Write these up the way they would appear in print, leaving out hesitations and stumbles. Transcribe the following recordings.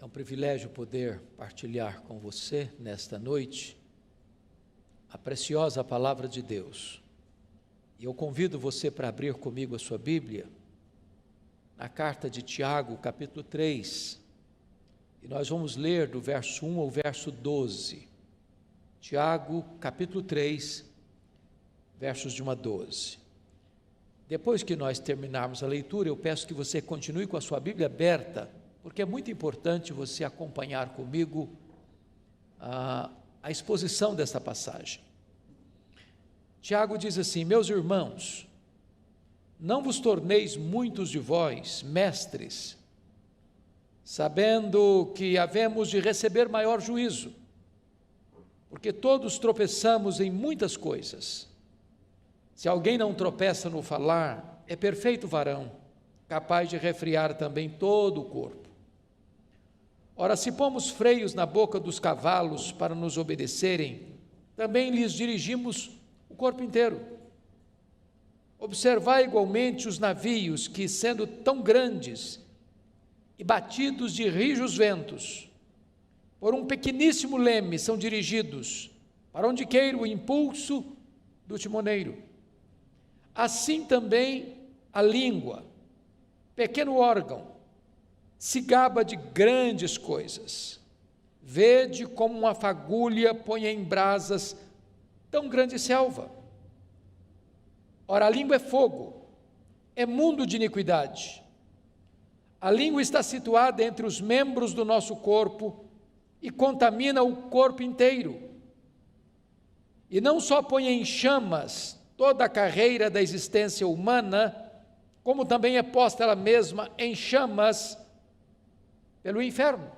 É um privilégio poder partilhar com você nesta noite a preciosa palavra de Deus. E eu convido você para abrir comigo a sua Bíblia na carta de Tiago, capítulo 3. E nós vamos ler do verso 1 ao verso 12. Tiago, capítulo 3, versos de 1 a 12. Depois que nós terminarmos a leitura, eu peço que você continue com a sua Bíblia aberta, porque é muito importante você acompanhar comigo a exposição desta passagem. Tiago diz assim: meus irmãos, não vos torneis muitos de vós mestres, sabendo que havemos de receber maior juízo, porque todos tropeçamos em muitas coisas. Se alguém não tropeça no falar, é perfeito varão, capaz de refrear também todo o corpo. Ora, se pomos freios na boca dos cavalos para nos obedecerem, também lhes dirigimos o corpo inteiro. Observai igualmente os navios que, sendo tão grandes e batidos de rijos ventos, por um pequeníssimo leme são dirigidos, para onde queira o impulso do timoneiro. Assim também a língua, pequeno órgão, se gaba de grandes coisas. Vede como uma fagulha põe em brasas tão grande selva. Ora, a língua é fogo, é mundo de iniquidade. A língua está situada entre os membros do nosso corpo e contamina o corpo inteiro. E não só põe em chamas toda a carreira da existência humana, como também é posta ela mesma em chamas pelo inferno.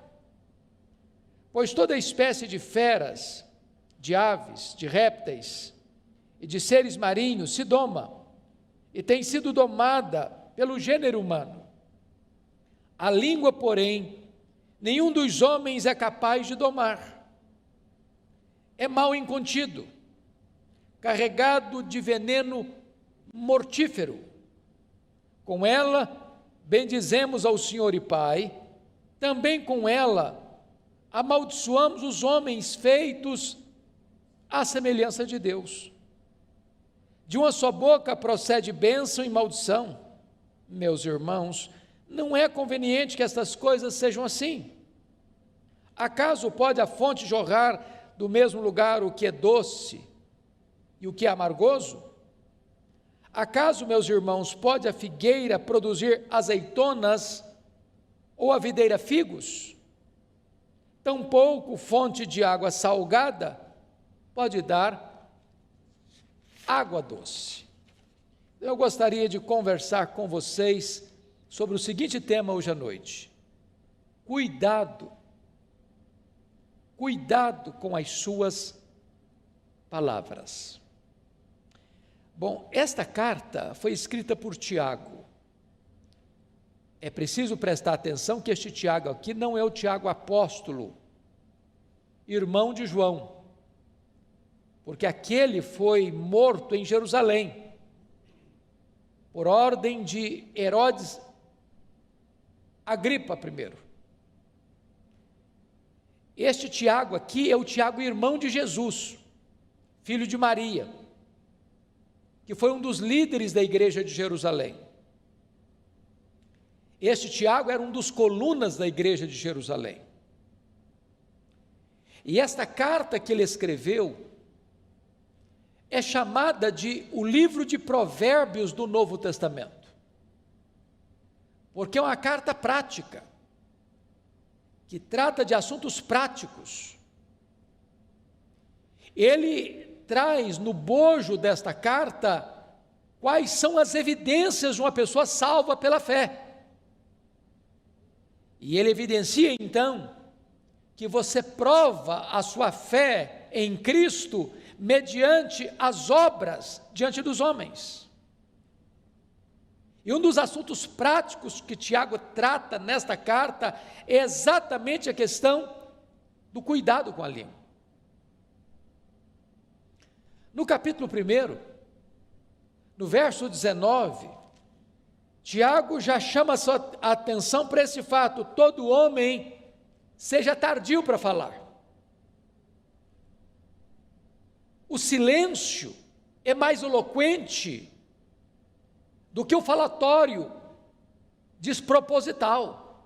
Pois toda espécie de feras, de aves, de répteis e de seres marinhos se doma e tem sido domada pelo gênero humano. A língua, porém, nenhum dos homens é capaz de domar. É mal incontido, carregado de veneno mortífero. Com ela bendizemos ao Senhor e Pai, também com ela amaldiçoamos os homens feitos à semelhança de Deus. De uma só boca procede bênção e maldição. Meus irmãos, não é conveniente que estas coisas sejam assim. Acaso pode a fonte jorrar do mesmo lugar o que é doce e o que é amargoso? Acaso, meus irmãos, pode a figueira produzir azeitonas ou a videira figos? Tampouco fonte de água salgada pode dar água doce. Eu gostaria de conversar com vocês sobre o seguinte tema hoje à noite: cuidado com as suas palavras. Bom, esta carta foi escrita por Tiago. É preciso prestar atenção que este Tiago aqui não é o Tiago apóstolo, irmão de João, porque aquele foi morto em Jerusalém, por ordem de Herodes Agripa I. Este Tiago aqui é o Tiago irmão de Jesus, filho de Maria, que foi um dos líderes da igreja de Jerusalém. Este Tiago era um dos colunas da igreja de Jerusalém. E esta carta que ele escreveu é chamada de o livro de Provérbios do Novo Testamento, porque é uma carta prática, que trata de assuntos práticos. Ele traz no bojo desta carta quais são as evidências de uma pessoa salva pela fé. E ele evidencia então que você prova a sua fé em Cristo mediante as obras diante dos homens. E um dos assuntos práticos que Tiago trata nesta carta é exatamente a questão do cuidado com a língua. No capítulo 1, no verso 19, Tiago já chama a sua atenção para esse fato: todo homem seja tardio para falar. O silêncio é mais eloquente do que o falatório desproposital.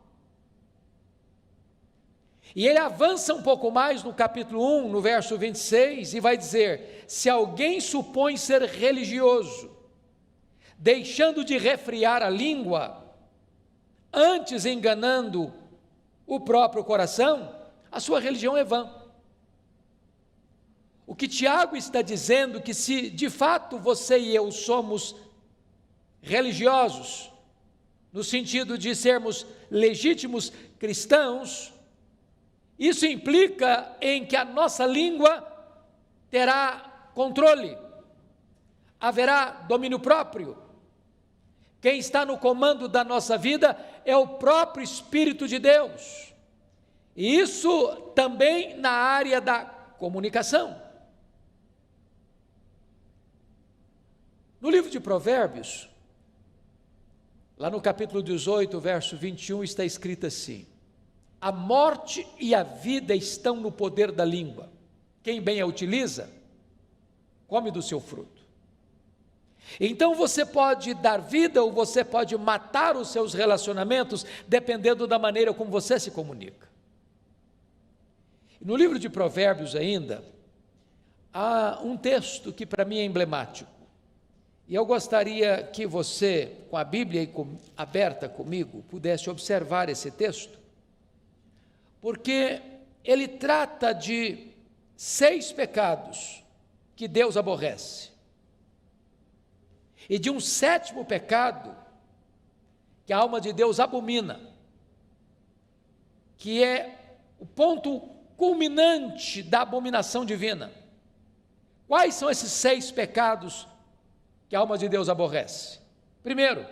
E ele avança um pouco mais no capítulo 1, no verso 26, e vai dizer: se alguém supõe ser religioso, deixando de refriar a língua, antes enganando o próprio coração, a sua religião é vã. O que Tiago está dizendo, que se de fato você e eu somos religiosos, no sentido de sermos legítimos cristãos, isso implica em que a nossa língua terá controle, haverá domínio próprio. Quem está no comando da nossa vida é o próprio Espírito de Deus. E isso também na área da comunicação. No livro de Provérbios, lá no capítulo 18, verso 21, está escrito assim: a morte e a vida estão no poder da língua. Quem bem a utiliza, come do seu fruto. Então você pode dar vida ou você pode matar os seus relacionamentos, dependendo da maneira como você se comunica. No livro de Provérbios ainda, há um texto que para mim é emblemático. E eu gostaria que você, com a Bíblia aberta comigo, pudesse observar esse texto, porque ele trata de 6 pecados que Deus aborrece, e de um 7º pecado que a alma de Deus abomina, que é o ponto culminante da abominação divina. Quais são esses 6 pecados que a alma de Deus aborrece? Primeiro,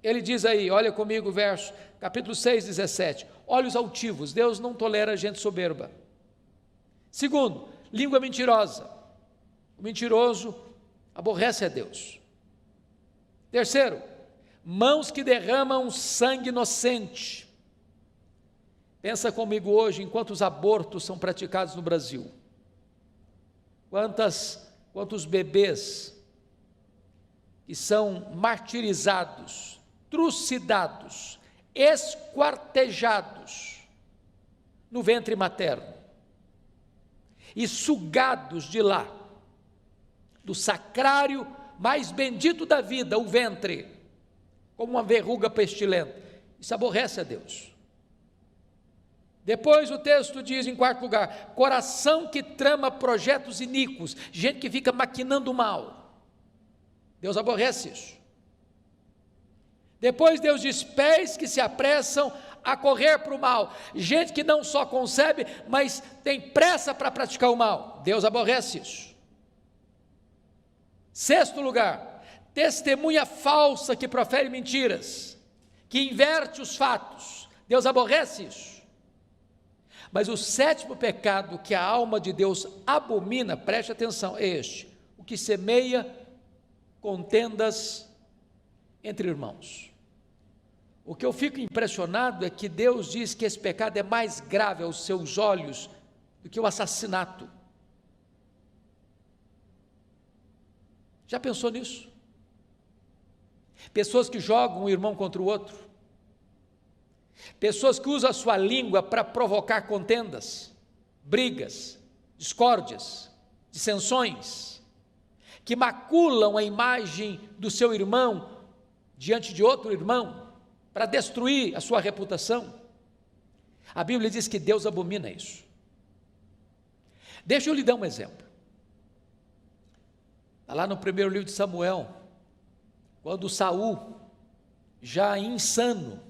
ele diz aí, olha comigo o verso, capítulo 6, 17, olhos altivos. Deus não tolera gente soberba. Segundo, língua mentirosa. O mentiroso aborrece a Deus. Terceiro, mãos que derramam sangue inocente. Pensa comigo hoje em quantos abortos são praticados no Brasil. Quantos bebês que são martirizados, trucidados, esquartejados no ventre materno e sugados de lá, do sacrário mais bendito da vida, o ventre, como uma verruga pestilenta. Isso aborrece a Deus. Depois o texto diz, em 4º lugar, coração que trama projetos iníquos, gente que fica maquinando o mal. Deus aborrece isso. Depois Deus diz, pés que se apressam a correr para o mal, gente que não só concebe, mas tem pressa para praticar o mal. Deus aborrece isso. 6º lugar, testemunha falsa que profere mentiras, que inverte os fatos. Deus aborrece isso. Mas o 7º pecado que a alma de Deus abomina, preste atenção, é este: o que semeia contendas entre irmãos. O que eu fico impressionado é que Deus diz que esse pecado é mais grave aos seus olhos do que o assassinato. Já pensou nisso? Pessoas que jogam um irmão contra o outro, pessoas que usam a sua língua para provocar contendas, brigas, discórdias, dissensões, que maculam a imagem do seu irmão diante de outro irmão, para destruir a sua reputação. A Bíblia diz que Deus abomina isso. Deixa eu lhe dar um exemplo. Está lá no primeiro livro de Samuel, quando Saul, já insano,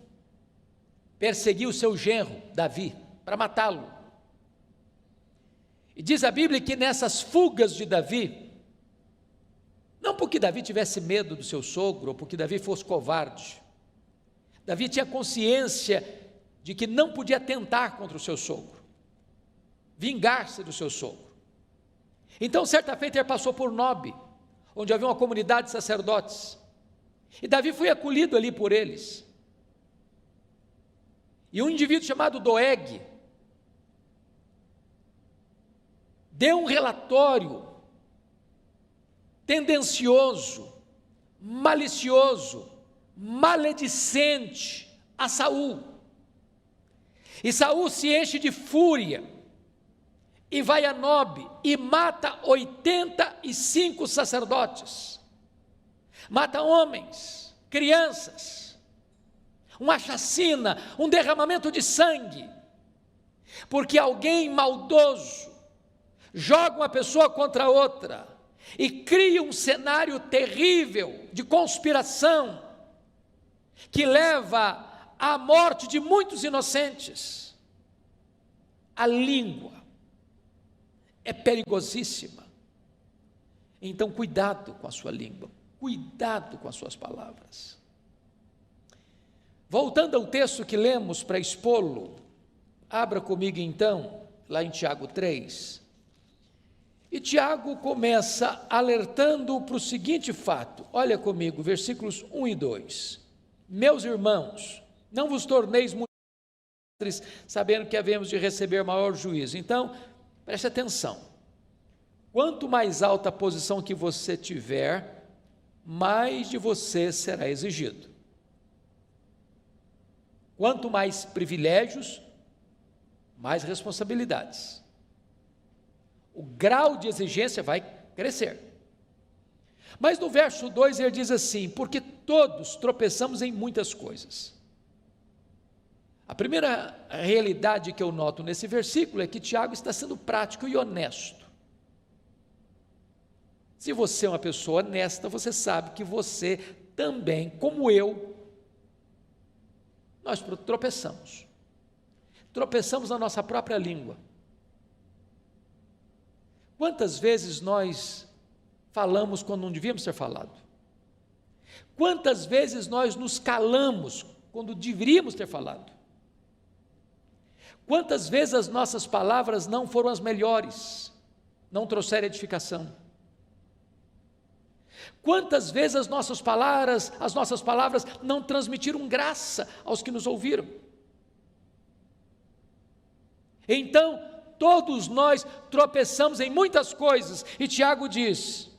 perseguiu o seu genro, Davi, para matá-lo. E diz a Bíblia que nessas fugas de Davi, não porque Davi tivesse medo do seu sogro, ou porque Davi fosse covarde, Davi tinha consciência de que não podia tentar contra o seu sogro, vingar-se do seu sogro. Então, certa feita, ele passou por Nobe, onde havia uma comunidade de sacerdotes, e Davi foi acolhido ali por eles. E um indivíduo chamado Doeg deu um relatório tendencioso, malicioso, maledicente a Saul. E Saul se enche de fúria e vai a Nobe e mata 85 sacerdotes. Mata homens, crianças, uma chacina, um derramamento de sangue, porque alguém maldoso joga uma pessoa contra outra e cria um cenário terrível de conspiração que leva à morte de muitos inocentes. A língua é perigosíssima. Então, cuidado com a sua língua, cuidado com as suas palavras. Voltando ao texto que lemos para expô-lo, abra comigo então, lá em Tiago 3. E Tiago começa alertando para o seguinte fato, olha comigo, versículos 1 e 2. Meus irmãos, não vos torneis muito sabendo que havemos de receber maior juízo. Então, preste atenção. Quanto mais alta a posição que você tiver, mais de você será exigido. Quanto mais privilégios, mais responsabilidades. O grau de exigência vai crescer. Mas no verso 2 ele diz assim: porque todos tropeçamos em muitas coisas. A primeira realidade que eu noto nesse versículo é que Tiago está sendo prático e honesto. Se você é uma pessoa honesta, você sabe que você também, como eu, nós tropeçamos. Tropeçamos na nossa própria língua. Quantas vezes nós falamos quando não devíamos ter falado? Quantas vezes nós nos calamos quando deveríamos ter falado? Quantas vezes as nossas palavras não foram as melhores, não trouxeram edificação? Quantas vezes as nossas palavras não transmitiram graça aos que nos ouviram? Então, todos nós tropeçamos em muitas coisas, e Tiago diz: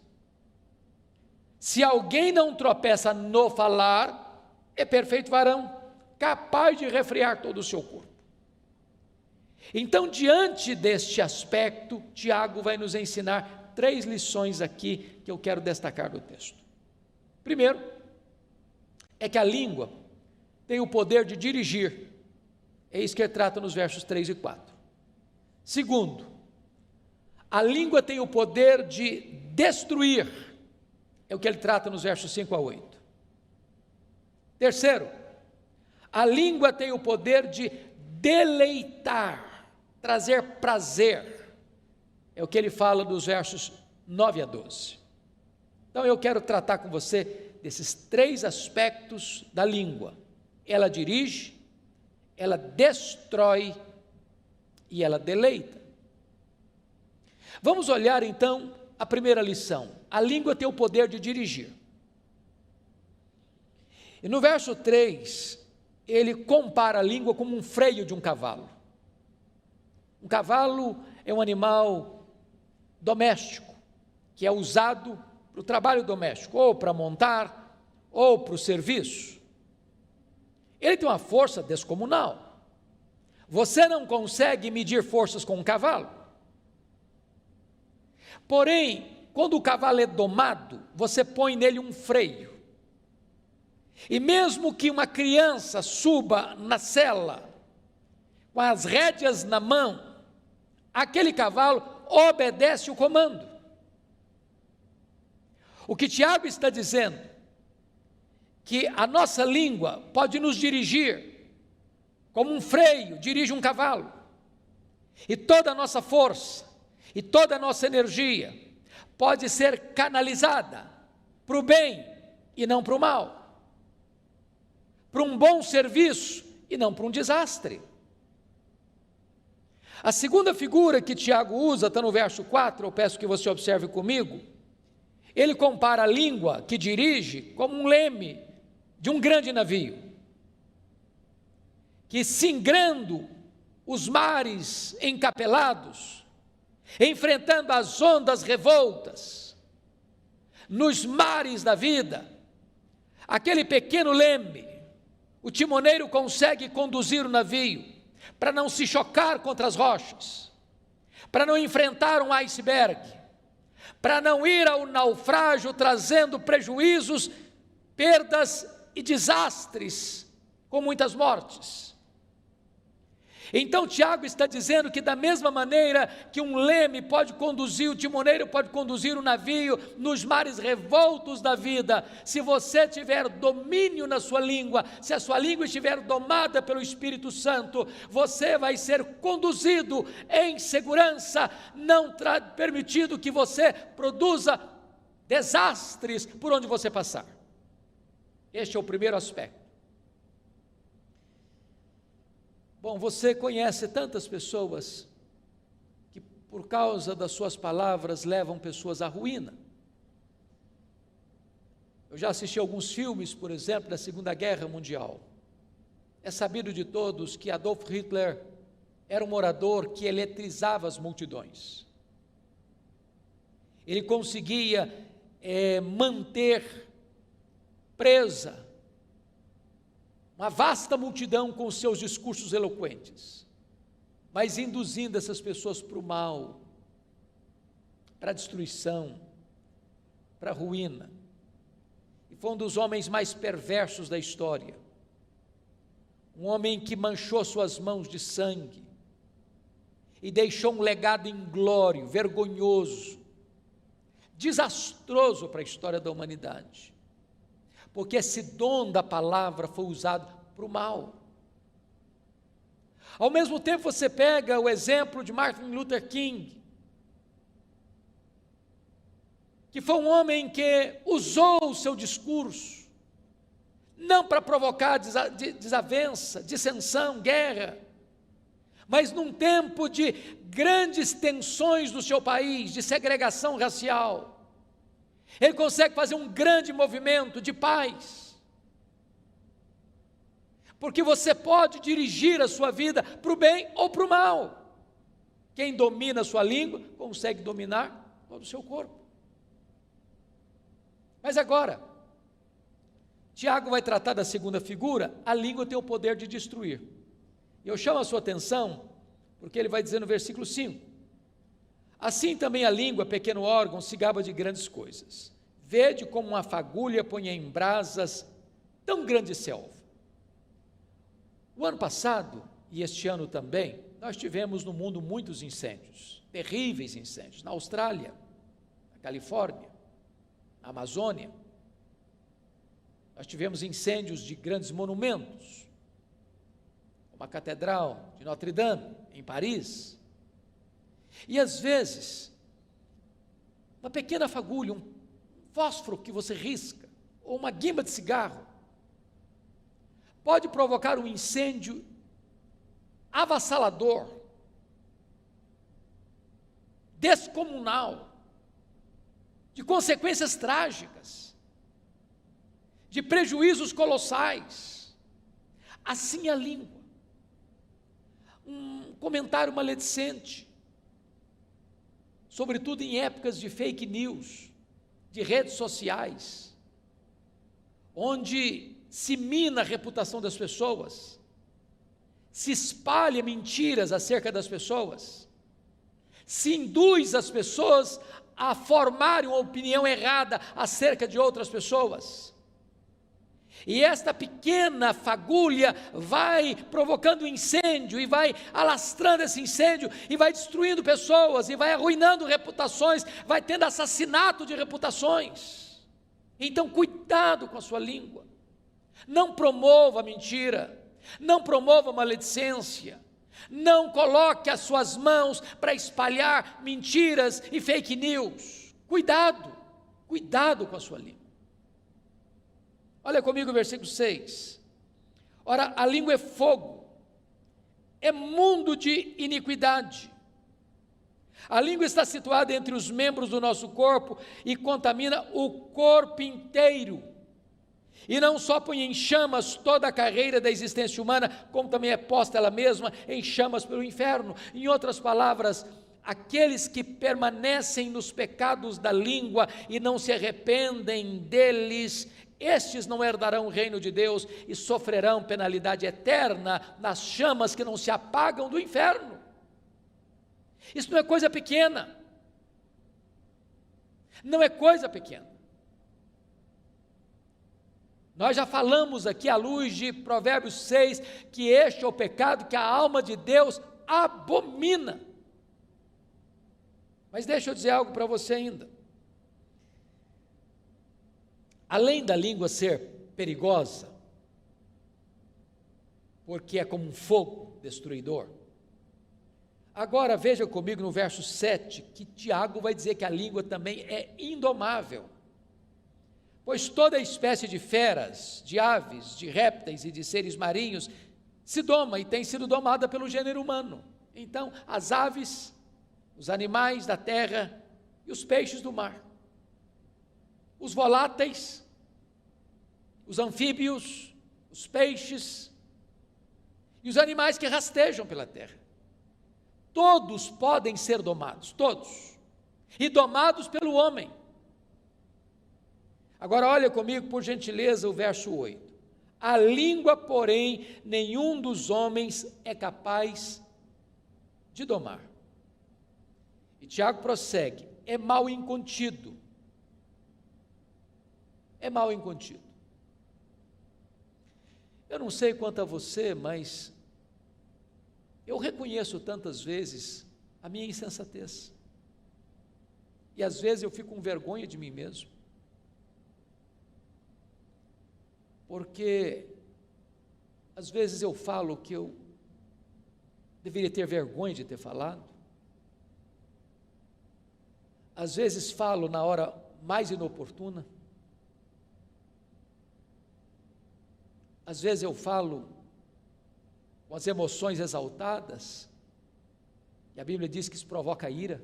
se alguém não tropeça no falar, é perfeito varão, capaz de refrear todo o seu corpo. Então, diante deste aspecto, Tiago vai nos ensinar 3 lições aqui que eu quero destacar do texto. Primeiro, é que a língua tem o poder de dirigir, é isso que ele trata nos versos 3 e 4. Segundo, a língua tem o poder de destruir, é o que ele trata nos versos 5 a 8. Terceiro, a língua tem o poder de deleitar, trazer prazer, é o que ele fala dos versos 9 a 12. Então eu quero tratar com você desses 3 aspectos da língua. Ela dirige, ela destrói e ela deleita. Vamos olhar então a primeira lição. A língua tem o poder de dirigir. E no verso 3, ele compara a língua como um freio de um cavalo. Um cavalo é um animal doméstico, que é usado para o trabalho doméstico, ou para montar, ou para o serviço. Ele tem uma força descomunal. Você não consegue medir forças com um cavalo. Porém, quando o cavalo é domado, você põe nele um freio. E mesmo que uma criança suba na sela, com as rédeas na mão, aquele cavalo obedece o comando. O que Tiago está dizendo, que a nossa língua pode nos dirigir, como um freio dirige um cavalo, e toda a nossa força, e toda a nossa energia, pode ser canalizada para o bem e não para o mal, para um bom serviço e não para um desastre. A segunda figura que Tiago usa, está no verso 4, eu peço que você observe comigo. Ele compara a língua que dirige como um leme de um grande navio, que singrando os mares encapelados, enfrentando as ondas revoltas, nos mares da vida, aquele pequeno leme, o timoneiro consegue conduzir o navio para não se chocar contra as rochas, para não enfrentar um iceberg, para não ir ao naufrágio trazendo prejuízos, perdas e desastres, com muitas mortes. Então Tiago está dizendo que da mesma maneira que um leme pode conduzir, o timoneiro pode conduzir o navio nos mares revoltos da vida, se você tiver domínio na sua língua, se a sua língua estiver domada pelo Espírito Santo, você vai ser conduzido em segurança, não permitindo que você produza desastres por onde você passar. Este é o primeiro aspecto. Bom, você conhece tantas pessoas que por causa das suas palavras levam pessoas à ruína. Eu já assisti alguns filmes, por exemplo, da Segunda Guerra Mundial. É sabido de todos que Adolf Hitler era um orador que eletrizava as multidões. Ele conseguia manter presa uma vasta multidão com os seus discursos eloquentes, mas induzindo essas pessoas para o mal, para a destruição, para a ruína. E foi um dos homens mais perversos da história, um homem que manchou suas mãos de sangue e deixou um legado inglório, vergonhoso, desastroso para a história da humanidade. Porque esse dom da palavra foi usado para o mal. Ao mesmo tempo você pega o exemplo de Martin Luther King, que foi um homem que usou o seu discurso, não para provocar desavença, dissensão, guerra, mas num tempo de grandes tensões no seu país, de segregação racial, ele consegue fazer um grande movimento de paz, porque você pode dirigir a sua vida para o bem ou para o mal. Quem domina a sua língua, consegue dominar todo o seu corpo. Mas agora, Tiago vai tratar da segunda figura, a língua tem o poder de destruir. E eu chamo a sua atenção, porque ele vai dizer no versículo 5, assim também a língua, pequeno órgão, se gaba de grandes coisas. Vede como uma fagulha põe em brasas tão grande selva. O ano passado, e este ano também, nós tivemos no mundo muitos incêndios, terríveis incêndios, na Austrália, na Califórnia, na Amazônia. Nós tivemos incêndios de grandes monumentos, como a Catedral de Notre Dame, em Paris. E às vezes, uma pequena fagulha, um fósforo que você risca, ou uma guimba de cigarro, pode provocar um incêndio avassalador, descomunal, de consequências trágicas, de prejuízos colossais. Assim a língua. Um comentário maledicente, sobretudo em épocas de fake news, de redes sociais, onde se mina a reputação das pessoas, se espalha mentiras acerca das pessoas, se induz as pessoas a formarem uma opinião errada acerca de outras pessoas. E esta pequena fagulha vai provocando incêndio, e vai alastrando esse incêndio, e vai destruindo pessoas, e vai arruinando reputações, vai tendo assassinato de reputações. Então cuidado com a sua língua, não promova a mentira, não promova a maledicência, não coloque as suas mãos para espalhar mentiras e fake news. Cuidado, cuidado com a sua língua. Olha comigo o versículo 6. Ora, a língua é fogo, é mundo de iniquidade. A língua está situada entre os membros do nosso corpo e contamina o corpo inteiro. E não só põe em chamas toda a carreira da existência humana, como também é posta ela mesma em chamas pelo inferno. Em outras palavras, aqueles que permanecem nos pecados da língua e não se arrependem deles, estes não herdarão o reino de Deus e sofrerão penalidade eterna nas chamas que não se apagam do inferno. Isso não é coisa pequena. Não é coisa pequena. Nós já falamos aqui à luz de Provérbios 6, que este é o pecado que a alma de Deus abomina. Mas deixa eu dizer algo para você ainda. Além da língua ser perigosa, porque é como um fogo destruidor, agora veja comigo no verso 7, que Tiago vai dizer que a língua também é indomável. Pois toda espécie de feras, de aves, de répteis e de seres marinhos se doma e tem sido domada pelo gênero humano. Então, as aves, os animais da terra e os peixes do mar, os voláteis, os anfíbios, os peixes e os animais que rastejam pela terra, todos podem ser domados, todos, e domados pelo homem. Agora olha comigo, por gentileza, o verso 8. A língua, porém, nenhum dos homens é capaz de domar. E Tiago prossegue, é mal incontido. É mal incontido. Eu não sei quanto a você, mas eu reconheço tantas vezes a minha insensatez. E às vezes eu fico com vergonha de mim mesmo. Porque às vezes eu falo que eu deveria ter vergonha de ter falado. Às vezes falo na hora mais inoportuna. Às vezes eu falo com as emoções exaltadas, e a Bíblia diz que isso provoca ira.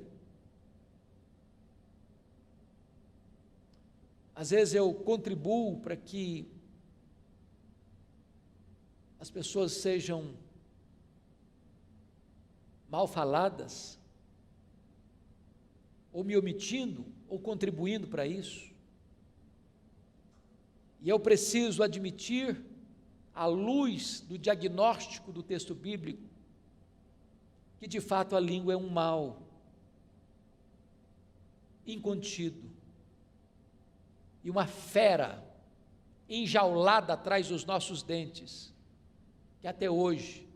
Às vezes eu contribuo para que as pessoas sejam mal faladas, ou me omitindo, ou contribuindo para isso. E eu preciso admitir, à luz do diagnóstico do texto bíblico, que de fato a língua é um mal incontido, e uma fera enjaulada atrás dos nossos dentes, que até hoje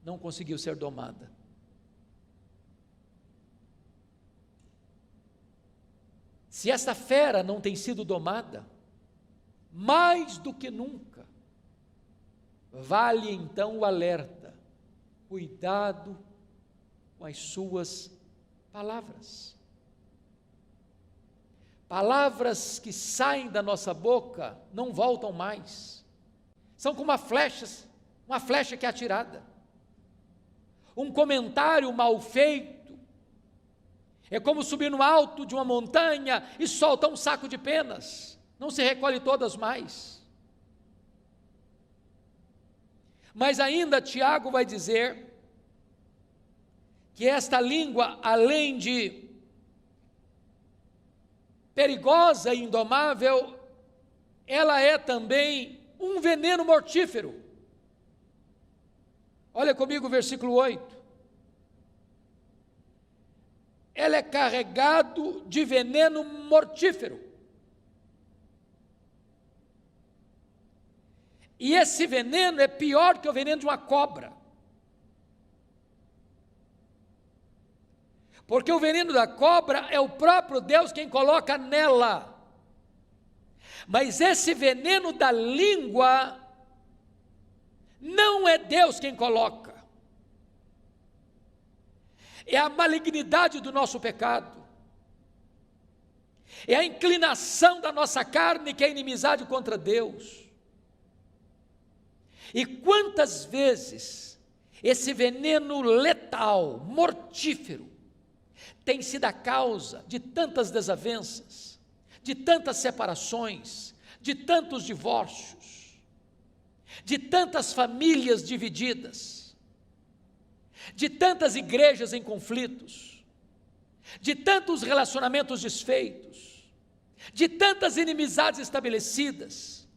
não conseguiu ser domada. Se esta fera não tem sido domada, mais do que nunca, vale então o alerta: cuidado com as suas palavras. Palavras que saem da nossa boca não voltam mais. São como uma flecha que é atirada. Um comentário mal feito é como subir no alto de uma montanha e soltar um saco de penas, não se recolhe todas mais. Mas ainda Tiago vai dizer que esta língua, além de perigosa e indomável, ela é também um veneno mortífero. Olha comigo o versículo 8. Ela é carregado de veneno mortífero. E esse veneno é pior que o veneno de uma cobra. Porque o veneno da cobra é o próprio Deus quem coloca nela. Mas esse veneno da língua não é Deus quem coloca. É a malignidade do nosso pecado. É a inclinação da nossa carne que é inimizade contra Deus. E quantas vezes esse veneno letal, mortífero, tem sido a causa de tantas desavenças, de tantas separações, de tantos divórcios, de tantas famílias divididas. de tantas igrejas em conflitos, de tantos relacionamentos desfeitos, de tantas inimizades estabelecidas,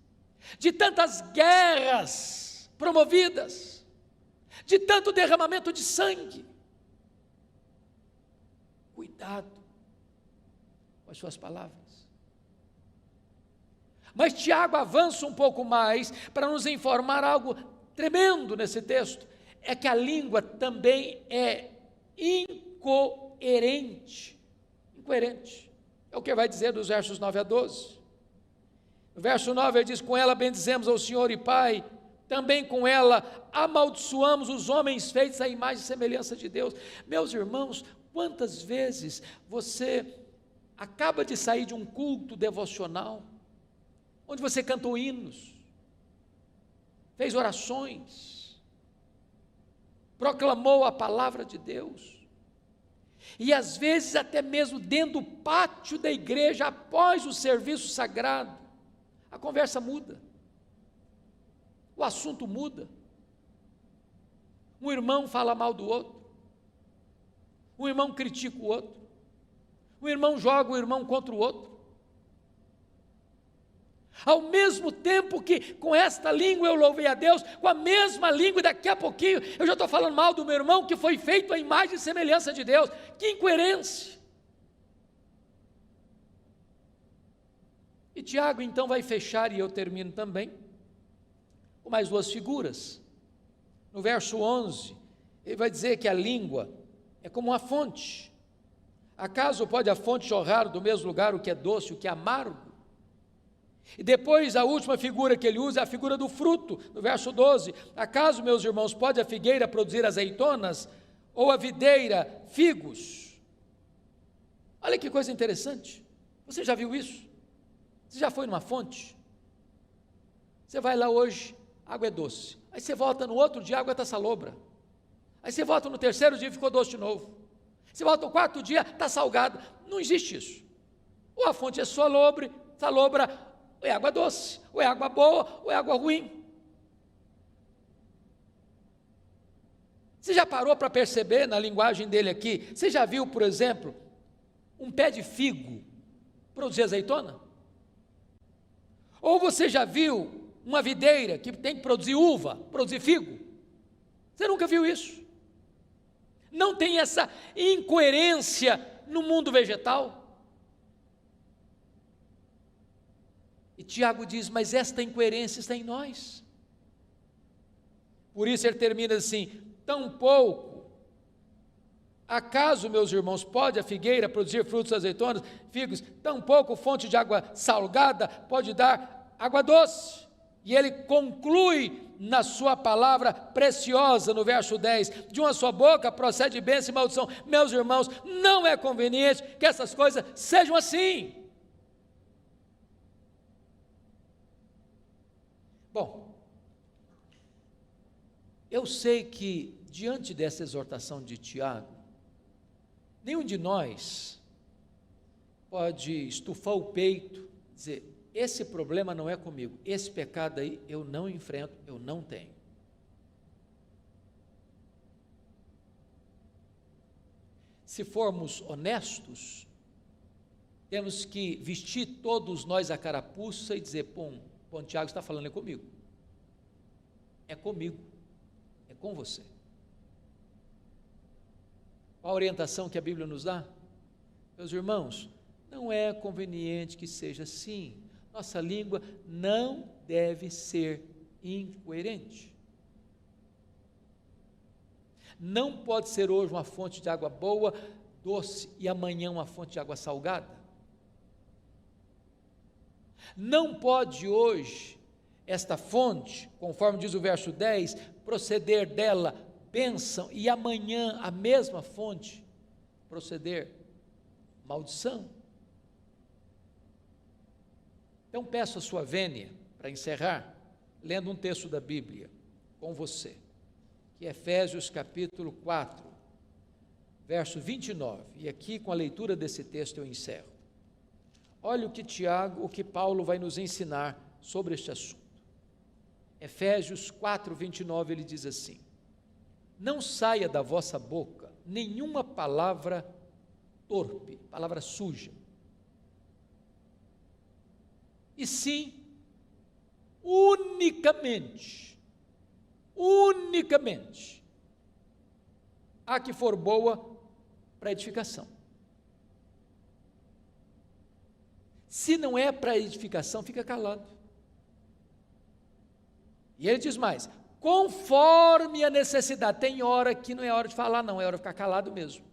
de tantas guerras promovidas, de tanto derramamento de sangue. Cuidado com as suas palavras. Mas Tiago avança um pouco mais para nos informar algo tremendo nesse texto, é que a língua também é incoerente. Incoerente. É o que vai dizer dos versos 9 a 12. No verso 9 ele diz: com ela bendizemos ao Senhor e Pai, também com ela amaldiçoamos os homens feitos à imagem e semelhança de Deus. Meus irmãos, quantas vezes você acaba de sair de um culto devocional, onde você cantou hinos, fez orações, proclamou a palavra de Deus, e às vezes até mesmo dentro do pátio da igreja, após o serviço sagrado, a conversa muda, o assunto muda, um irmão fala mal do outro, um irmão critica o outro, um irmão joga o irmão contra o outro. Ao mesmo tempo que com esta língua eu louvei a Deus, com a mesma língua, daqui a pouquinho eu já estou falando mal do meu irmão que foi feito à imagem e semelhança de Deus. Que incoerência! E Tiago então vai fechar, e eu termino também, com mais duas figuras. No verso 11, ele vai dizer que a língua é como uma fonte. Acaso pode a fonte jorrar do mesmo lugar o que é doce e o que é amargo? E depois a última figura que ele usa é a figura do fruto, no verso 12. Acaso, meus irmãos, pode a figueira produzir azeitonas, ou a videira figos? Olha que coisa interessante. Você já viu isso? Você já foi numa fonte? Você vai lá hoje, a água é doce. Aí você volta no outro dia, a água está salobra. Aí você volta no terceiro dia e ficou doce de novo. Você volta no quarto dia, está salgado. Não existe isso. Ou a fonte é salobra, ou é água doce, ou é água boa, ou é água ruim. Você já parou para perceber na linguagem dele aqui? Você já viu, por exemplo, um pé de figo produzir azeitona? Ou você já viu uma videira que tem que produzir uva, produzir figo? Você nunca viu isso? Não tem essa incoerência no mundo vegetal? E Tiago diz, mas esta incoerência está em nós. Por isso ele termina assim: tampouco, acaso, meus irmãos, pode a figueira produzir frutos azeitonas, figos? Tampouco fonte de água salgada pode dar água doce. E ele conclui na sua palavra preciosa, no verso 10, de uma só boca procede bênção e maldição. Meus irmãos, não é conveniente que essas coisas sejam assim. Bom, eu sei que diante dessa exortação de Tiago, nenhum de nós pode estufar o peito e dizer: esse problema não é comigo, esse pecado aí eu não enfrento, eu não tenho. Se formos honestos, temos que vestir todos nós a carapuça e dizer: bom, Tiago está falando é comigo, é com você. Qual a orientação que a Bíblia nos dá? Meus irmãos, não é conveniente que seja assim. Nossa língua não deve ser incoerente. Não pode ser hoje uma fonte de água boa, doce, e amanhã uma fonte de água salgada. Não pode hoje esta fonte, conforme diz o verso 10, proceder dela bênção, e amanhã a mesma fonte proceder maldição. Então peço a sua vênia, para encerrar, lendo um texto da Bíblia com você, que é Efésios capítulo 4, verso 29, e aqui com a leitura desse texto eu encerro. Olha o que Paulo vai nos ensinar sobre este assunto. Efésios 4, 29, ele diz assim: não saia da vossa boca nenhuma palavra torpe, palavra suja, e sim, unicamente, a que for boa para edificação. Se não é para edificação, fica calado. E ele diz mais, conforme a necessidade. Tem hora que não é hora de falar, não, é hora de ficar calado mesmo,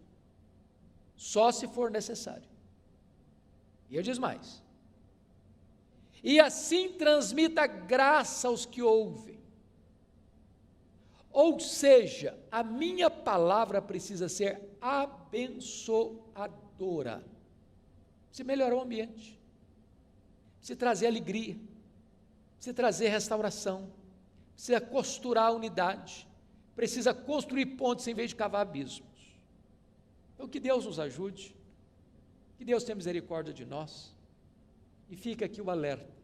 só se for necessário. E ele diz mais, e assim transmita graça aos que ouvem. Ou seja, a minha palavra precisa ser abençoadora, precisa melhorar o ambiente, precisa trazer alegria, precisa trazer restauração, precisa costurar a unidade, precisa construir pontes em vez de cavar abismos. Então que Deus nos ajude, que Deus tenha misericórdia de nós, e fica aqui o alerta.